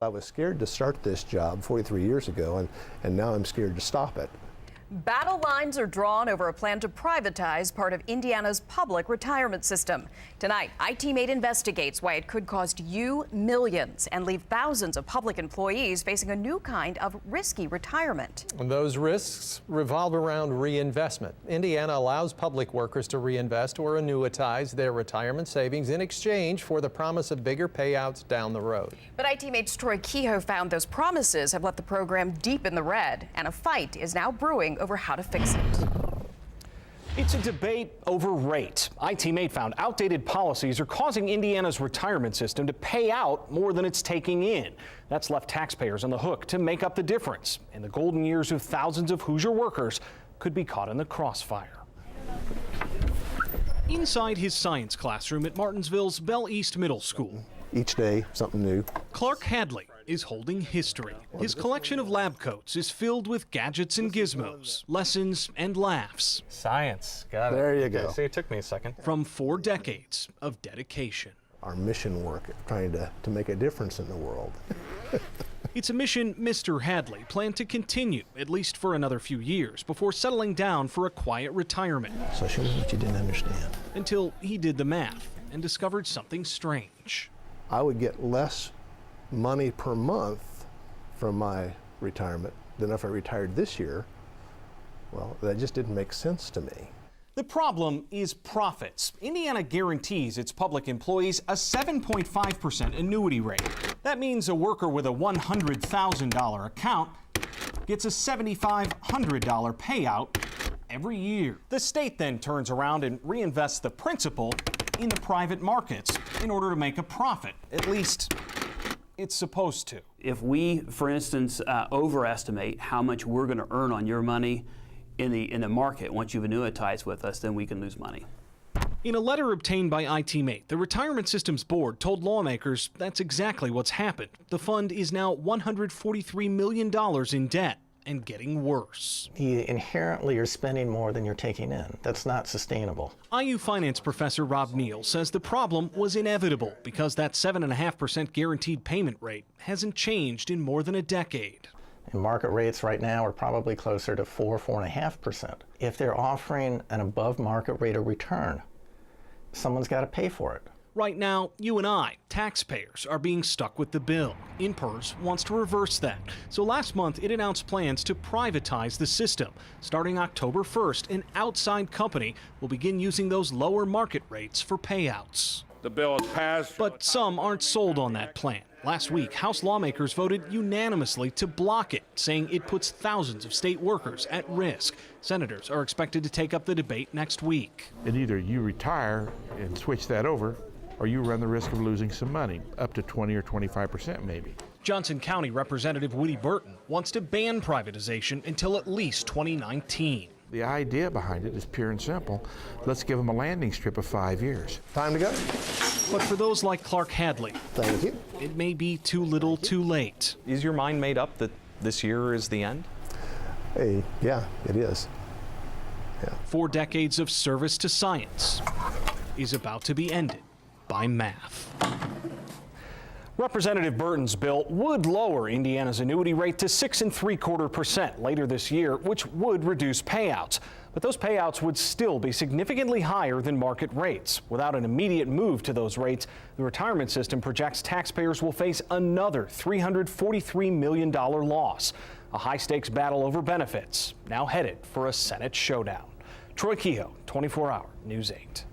I was scared to start this job 43 years ago, and now I'm scared to stop it. Battle lines are drawn over a plan to privatize part of Indiana's public retirement system. Tonight, IT-Mate investigates why it could cost you millions and leave thousands of public employees facing a new kind of risky retirement. And those risks revolve around reinvestment. Indiana allows public workers to reinvest or annuitize their retirement savings in exchange for the promise of bigger payouts down the road. But IT-Mate's Troy Kehoe found those promises have left the program deep in the red, and a fight is now brewing over how to fix it. It's a debate over rate. IT-Mate found outdated policies are causing Indiana's retirement system to pay out more than it's taking in. That's left taxpayers on the hook to make up the difference. And the golden years of thousands of Hoosier workers could be caught in the crossfire. Inside his science classroom at Martinsville's Bell East Middle School, Each day, something new. Clark Hadley is holding history. His collection of lab coats is filled with gadgets and gizmos, lessons and laughs. Science, got it. There you go. See, it took me a second. From 4 decades of dedication. Our mission work, trying to make a difference in the world. It's a mission Mr. Hadley planned to continue, at least for another few years, before settling down for a quiet retirement. So show me what you didn't understand. Until he did the math and discovered something strange. I would get less money per month from my retirement than if I retired this year. Well, that just didn't make sense to me. The problem is profits. Indiana guarantees its public employees a 7.5% annuity rate. That means a worker with a $100,000 account gets a $7,500 payout every year. The state then turns around and reinvests the principal in the private markets in order to make a profit. At least it's supposed to. If we, for instance, overestimate how much we're going to earn on your money in the market once you've annuitized with us, then we can lose money. In a letter obtained by IT-Mate, the Retirement Systems Board told lawmakers that's exactly what's happened. The fund is now $143 million in debt and getting worse. You inherently are spending more than you're taking in. That's not sustainable. IU finance professor Rob Neal says the problem was inevitable because that 7.5% guaranteed payment rate hasn't changed in more than a decade. And market rates right now are probably closer to 4.5%. If they're offering an above market rate of return, someone's got to pay for it. Right now, you and I, taxpayers, are being stuck with the bill. INPERS wants to reverse that. So last month, it announced plans to privatize the system. Starting October 1st, an outside company will begin using those lower market rates for payouts. The bill is passed. But some aren't sold on that plan. Last week, House lawmakers voted unanimously to block it, saying it puts thousands of state workers at risk. Senators are expected to take up the debate next week. And either you retire and switch that over, or you run the risk of losing some money, up to 20 or 25% maybe. Johnson County Representative Woody Burton wants to ban privatization until at least 2019. The idea behind it is pure and simple. Let's give them a landing strip of 5 years. Time to go. But for those like Clark Hadley, Thank you. it may be too little too late. Is your mind made up that this year is the end? Hey, yeah, it is. 4 decades of service to science is about to be ended by math. Representative Burton's bill would lower Indiana's annuity rate to 6.75% later this year, which would reduce payouts. But those payouts would still be significantly higher than market rates. Without an immediate move to those rates, the retirement system projects taxpayers will face another $343 million loss. A high-stakes battle over benefits, now headed for a Senate showdown. Troy Kehoe, 24 Hour News 8.